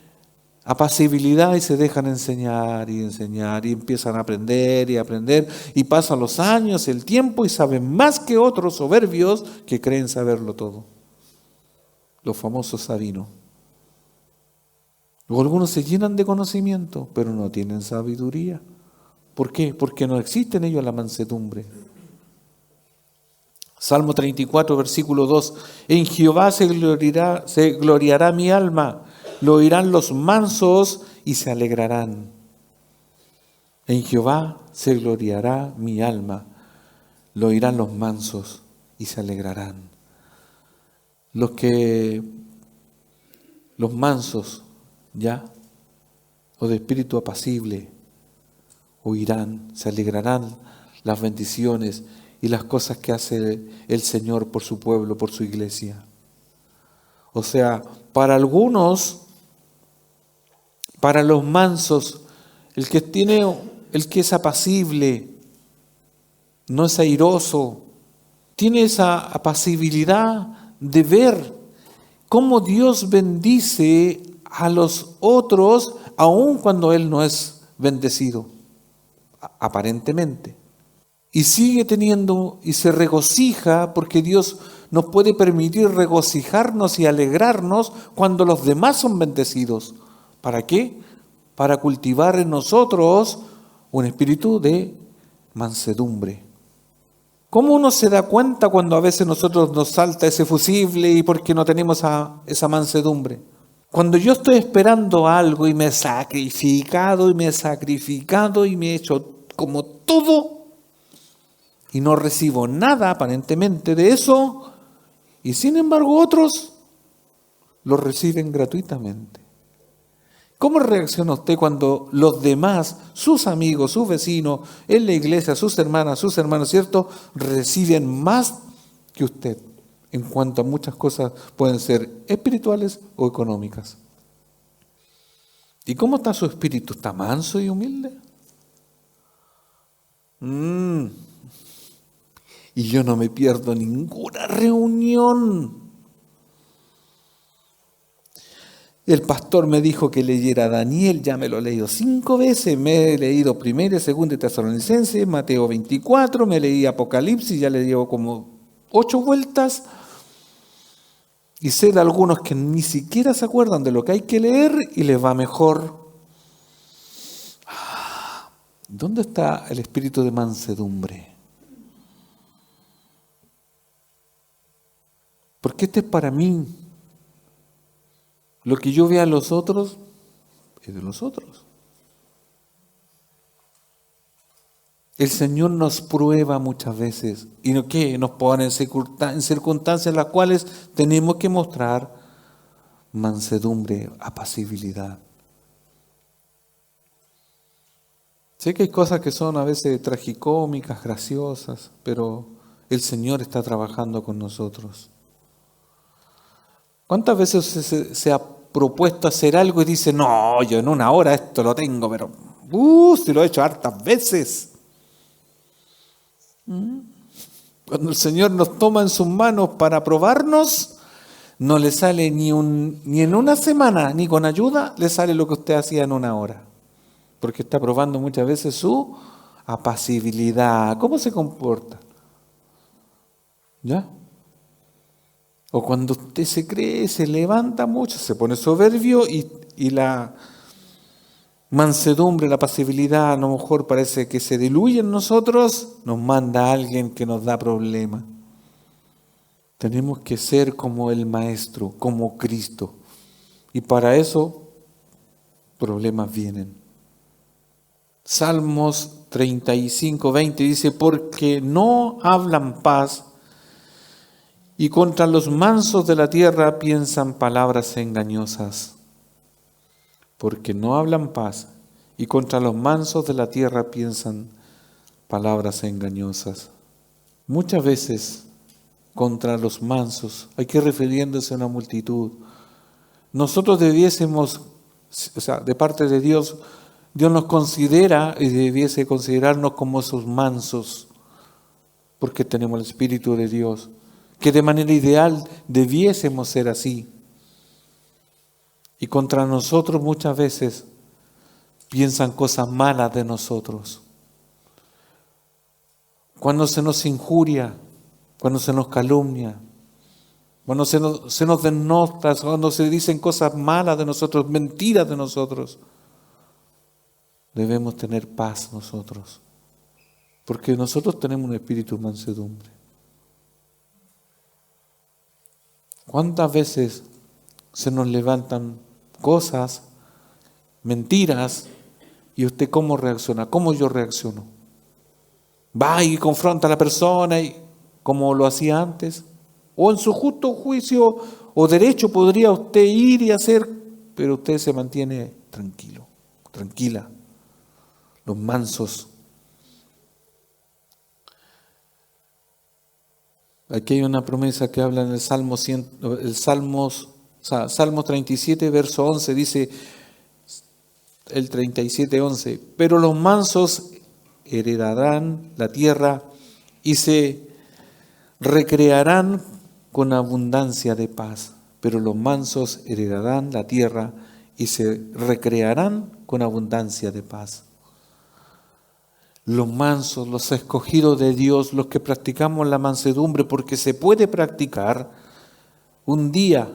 apacibilidad, y se dejan enseñar y empiezan a aprender y aprender, y pasan los años, el tiempo, y saben más que otros soberbios que creen saberlo todo. Los famosos sabinos. Luego algunos se llenan de conocimiento, pero no tienen sabiduría. ¿Por qué? Porque no existe en ellos la mansedumbre. Salmo 34, versículo 2. En Jehová se gloriará mi alma, lo oirán los mansos y se alegrarán. En Jehová se gloriará mi alma, lo oirán los mansos y se alegrarán. Los mansos, ¿ya? O de espíritu apacible, oirán, se alegrarán las bendiciones y las cosas que hace el Señor por su pueblo, por su iglesia. O sea, para algunos, para los mansos, el que es apacible, no es airoso, tiene esa apacibilidad de ver cómo Dios bendice a los otros, aun cuando Él no es bendecido, aparentemente. Y sigue teniendo y se regocija porque Dios nos puede permitir regocijarnos y alegrarnos cuando los demás son bendecidos. ¿Para qué? Para cultivar en nosotros un espíritu de mansedumbre. ¿Cómo uno se da cuenta cuando a veces nosotros nos salta ese fusible y porque no tenemos esa mansedumbre? Cuando yo estoy esperando algo y me he sacrificado y me he hecho como todo y no recibo nada aparentemente de eso, y sin embargo otros lo reciben gratuitamente. ¿Cómo reacciona usted cuando los demás, sus amigos, sus vecinos, en la iglesia, sus hermanos, ¿cierto?, reciben más que usted en cuanto a muchas cosas pueden ser espirituales o económicas? ¿Y cómo está su espíritu? ¿Está manso y humilde? Y yo no me pierdo ninguna reunión. El pastor me dijo que leyera Daniel, ya me lo he leído 5 veces, me he leído 1, 2 y Tesalonicenses, Mateo 24, me leí Apocalipsis, ya le llevo como 8 vueltas. Y sé de algunos que ni siquiera se acuerdan de lo que hay que leer y les va mejor. ¿Dónde está el espíritu de mansedumbre? Porque este es para mí. Lo que yo vea en los otros es de los otros. El Señor nos prueba muchas veces. ¿Y no qué? Nos pone en circunstancias en las cuales tenemos que mostrar mansedumbre, apacibilidad. Sé que hay cosas que son a veces tragicómicas, graciosas, pero el Señor está trabajando con nosotros. ¿Cuántas veces se ha propuesto hacer algo y dice, no, yo en una hora esto lo tengo, pero si lo he hecho hartas veces? Cuando el Señor nos toma en sus manos para probarnos, no le sale ni en una semana, ni con ayuda, le sale lo que usted hacía en una hora. Porque está probando muchas veces su apacibilidad, cómo se comporta. ¿Ya? O cuando usted se cree, se levanta mucho, se pone soberbio y la mansedumbre, la pasibilidad, a lo mejor parece que se diluye en nosotros, nos manda a alguien que nos da problemas. Tenemos que ser como el Maestro, como Cristo. Y para eso, problemas vienen. Salmos 35, 20 dice, porque no hablan paz y contra los mansos de la tierra piensan palabras engañosas. Porque no hablan paz y contra los mansos de la tierra piensan palabras engañosas. Muchas veces contra los mansos, aquí refiriéndose a una multitud, nosotros debiésemos, o sea, de parte de Dios, Dios nos considera y debiese considerarnos como esos mansos, porque tenemos el Espíritu de Dios, que de manera ideal debiésemos ser así. Y contra nosotros muchas veces piensan cosas malas de nosotros. Cuando se nos injuria, cuando se nos calumnia, cuando se nos denota, cuando se dicen cosas malas de nosotros, mentiras de nosotros, debemos tener paz nosotros, porque nosotros tenemos un espíritu de mansedumbre. ¿Cuántas veces se nos levantan cosas, mentiras, y usted cómo reacciona? ¿Cómo yo reacciono? Va y confronta a la persona y como lo hacía antes, o en su justo juicio o derecho podría usted ir y hacer, pero usted se mantiene tranquilo, tranquila. Los mansos. Aquí hay una promesa que habla en el Salmo 37, verso 11, dice el 37, 11, pero los mansos heredarán la tierra y se recrearán con abundancia de paz. Pero los mansos heredarán la tierra y se recrearán con abundancia de paz. Los mansos, los escogidos de Dios, los que practicamos la mansedumbre, porque se puede practicar, un día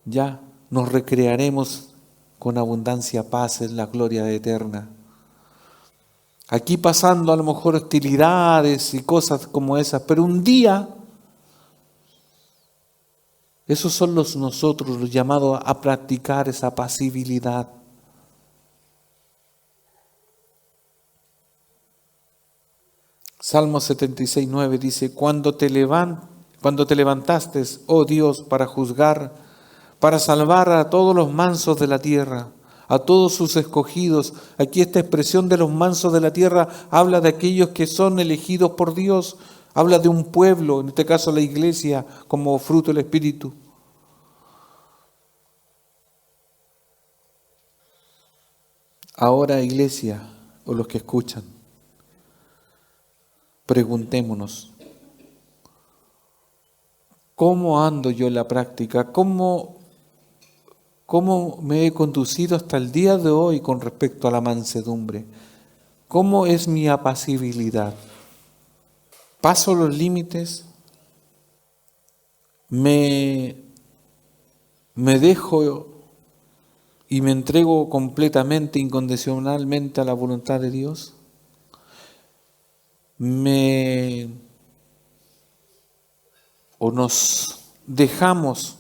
ya nos recrearemos con abundancia paz en la gloria eterna. Aquí pasando a lo mejor hostilidades y cosas como esas, pero un día, esos son nosotros los llamados a practicar esa pasibilidad. Salmo 76, 9 dice, cuando te levantaste, oh Dios, para juzgar, para salvar a todos los mansos de la tierra, a todos sus escogidos. Aquí esta expresión de los mansos de la tierra habla de aquellos que son elegidos por Dios, habla de un pueblo, en este caso la iglesia, como fruto del Espíritu. Ahora, iglesia, o los que escuchan, preguntémonos, ¿cómo ando yo en la práctica? ¿Cómo me he conducido hasta el día de hoy con respecto a la mansedumbre? ¿Cómo es mi apacibilidad? ¿Paso los límites? ¿Me dejo y me entrego completamente, incondicionalmente a la voluntad de Dios? ¿O nos dejamos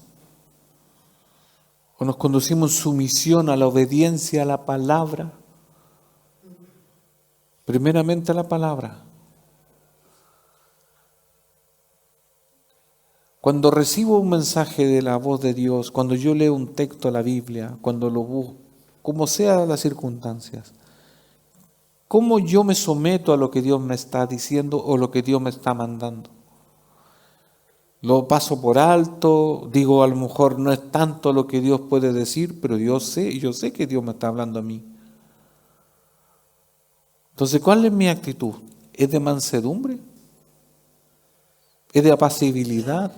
o nos conducimos sumisión a la obediencia a la palabra? Primeramente la palabra. Cuando recibo un mensaje de la voz de Dios, cuando yo leo un texto de la Biblia, cuando lo busco, como sea las circunstancias, ¿cómo yo me someto a lo que Dios me está diciendo o lo que Dios me está mandando? Lo paso por alto, digo a lo mejor no es tanto lo que Dios puede decir, pero yo sé que Dios me está hablando a mí. Entonces, ¿cuál es mi actitud? ¿Es de mansedumbre? ¿Es de apacibilidad?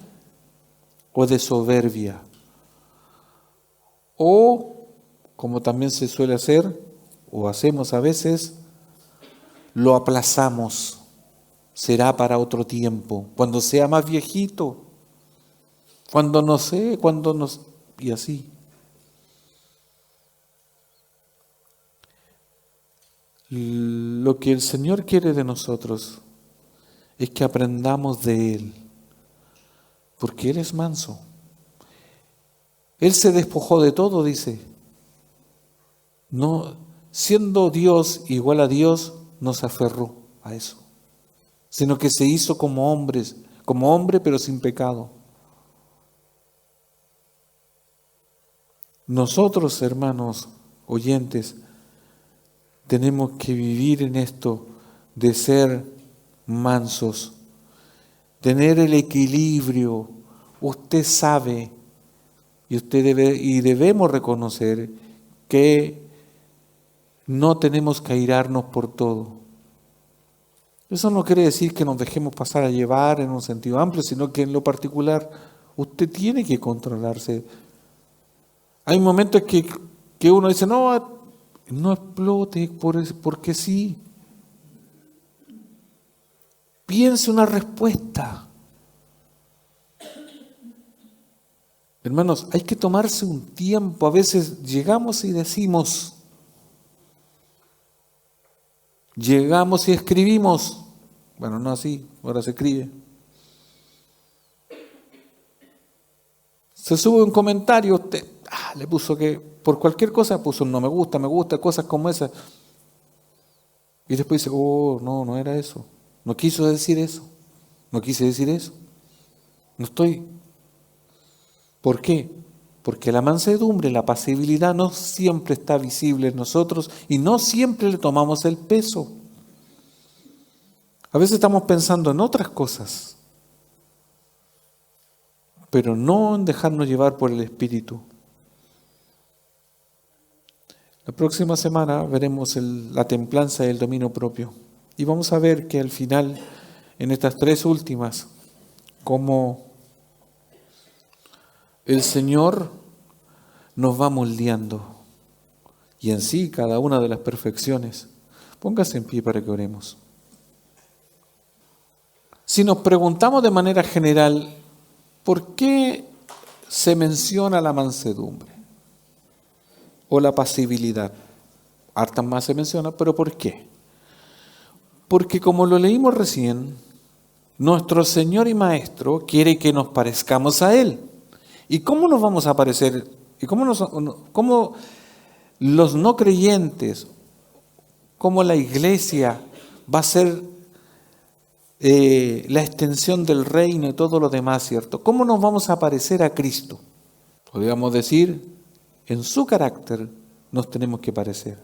¿O de soberbia? O, como también se suele hacer, o hacemos a veces, lo aplazamos. Será para otro tiempo, cuando sea más viejito, cuando no sé, cuando nos... y así. Lo que el Señor quiere de nosotros es que aprendamos de Él, porque Él es manso. Él se despojó de todo, dice. No, siendo Dios igual a Dios, no se aferró a eso, sino que se hizo como hombres, como hombre pero sin pecado. Nosotros, hermanos oyentes, tenemos que vivir en esto de ser mansos, tener el equilibrio. Usted sabe y debemos reconocer que no tenemos que airarnos por todo. Eso no quiere decir que nos dejemos pasar a llevar en un sentido amplio, sino que en lo particular usted tiene que controlarse. Hay momentos que uno dice, no explote porque sí. Piense una respuesta. Hermanos, hay que tomarse un tiempo. A veces llegamos y decimos, llegamos y escribimos. Bueno, no así, ahora se escribe. Se sube un comentario, usted le puso que por cualquier cosa puso un no me gusta, cosas como esas. Y después dice, no era eso. No quiso decir eso. No quise decir eso. No estoy. ¿Por qué? Porque la mansedumbre, la pasibilidad no siempre está visible en nosotros y no siempre le tomamos el peso. A veces estamos pensando en otras cosas, pero no en dejarnos llevar por el Espíritu. La próxima semana veremos la templanza y el dominio propio. Y vamos a ver que al final, en estas tres últimas, cómo el Señor nos va moldeando. Y en sí, cada una de las perfecciones. Póngase en pie para que oremos. Si nos preguntamos de manera general, ¿por qué se menciona la mansedumbre o la pasibilidad? Hartas más se menciona, pero ¿por qué? Porque como lo leímos recién, nuestro Señor y Maestro quiere que nos parezcamos a Él. ¿Y cómo nos vamos a parecer? ¿Y cómo los no creyentes, cómo la iglesia va a ser la extensión del reino y todo lo demás, ¿cierto? ¿Cómo nos vamos a parecer a Cristo? Podríamos decir, en su carácter nos tenemos que parecer.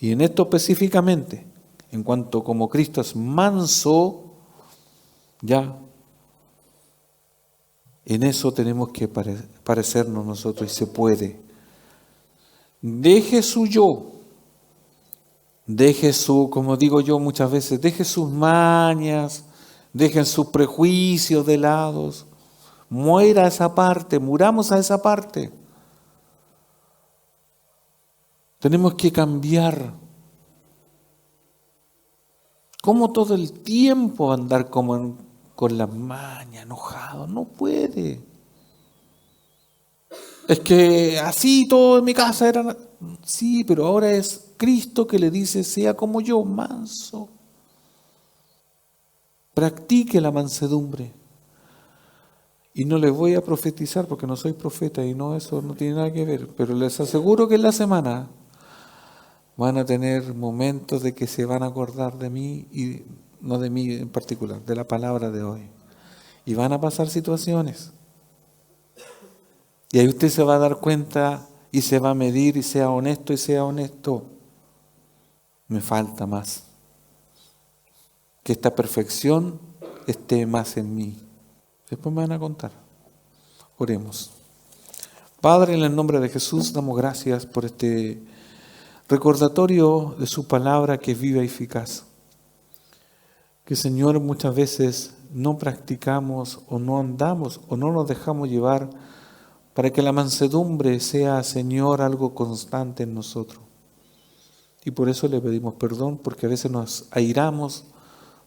Y en esto específicamente, en cuanto como Cristo es manso, ya, en eso tenemos que parecernos nosotros y se puede. Deje su yo, deje como digo yo muchas veces, deje sus mañas, dejen sus prejuicios de lado, muera esa parte, muramos a esa parte. Tenemos que cambiar. ¿Cómo todo el tiempo andar con la maña, enojado? No puede. Es que así todo en mi casa era... Sí, pero ahora es Cristo que le dice, sea como yo, manso. Practique la mansedumbre. Y no les voy a profetizar porque no soy profeta y no, eso no tiene nada que ver. Pero les aseguro que en la semana Van a tener momentos de que se van a acordar de mí, y no de mí en particular, de la palabra de hoy. Y van a pasar situaciones. Y ahí usted se va a dar cuenta y se va a medir y sea honesto. Me falta más. Que esta perfección esté más en mí. Después me van a contar. Oremos. Padre, en el nombre de Jesús, damos gracias por este recordatorio de su palabra que es viva y eficaz. Que, Señor, muchas veces no practicamos o no andamos o no nos dejamos llevar para que la mansedumbre sea, Señor, algo constante en nosotros. Y por eso le pedimos perdón, porque a veces nos airamos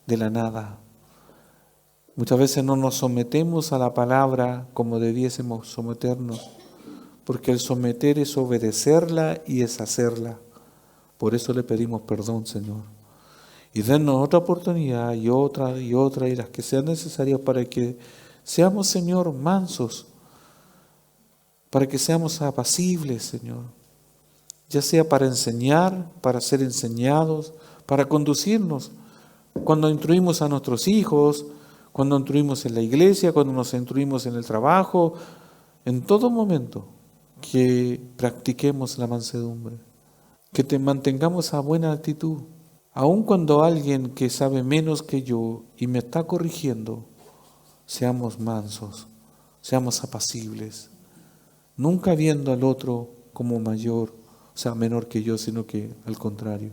de la nada. Muchas veces no nos sometemos a la palabra como debiésemos someternos, porque el someter es obedecerla y es hacerla. Por eso le pedimos perdón, Señor. Y dennos otra oportunidad y otra y las que sean necesarias para que seamos, Señor, mansos, para que seamos apacibles, Señor, ya sea para enseñar, para ser enseñados, para conducirnos, cuando instruimos a nuestros hijos, cuando instruimos en la iglesia, cuando nos instruimos en el trabajo, en todo momento, que practiquemos la mansedumbre, que te mantengamos a buena actitud, aun cuando alguien que sabe menos que yo y me está corrigiendo, seamos mansos, seamos apacibles, nunca viendo al otro como mayor, o sea, menor que yo, sino que al contrario.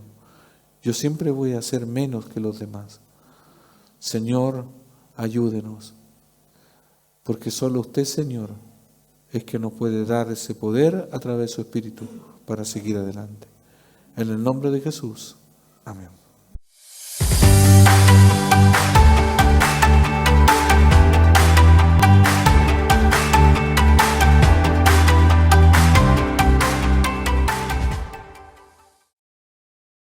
Yo siempre voy a ser menos que los demás. Señor, ayúdenos, porque solo usted, Señor, es que nos puede dar ese poder a través de su Espíritu para seguir adelante. En el nombre de Jesús. Amén.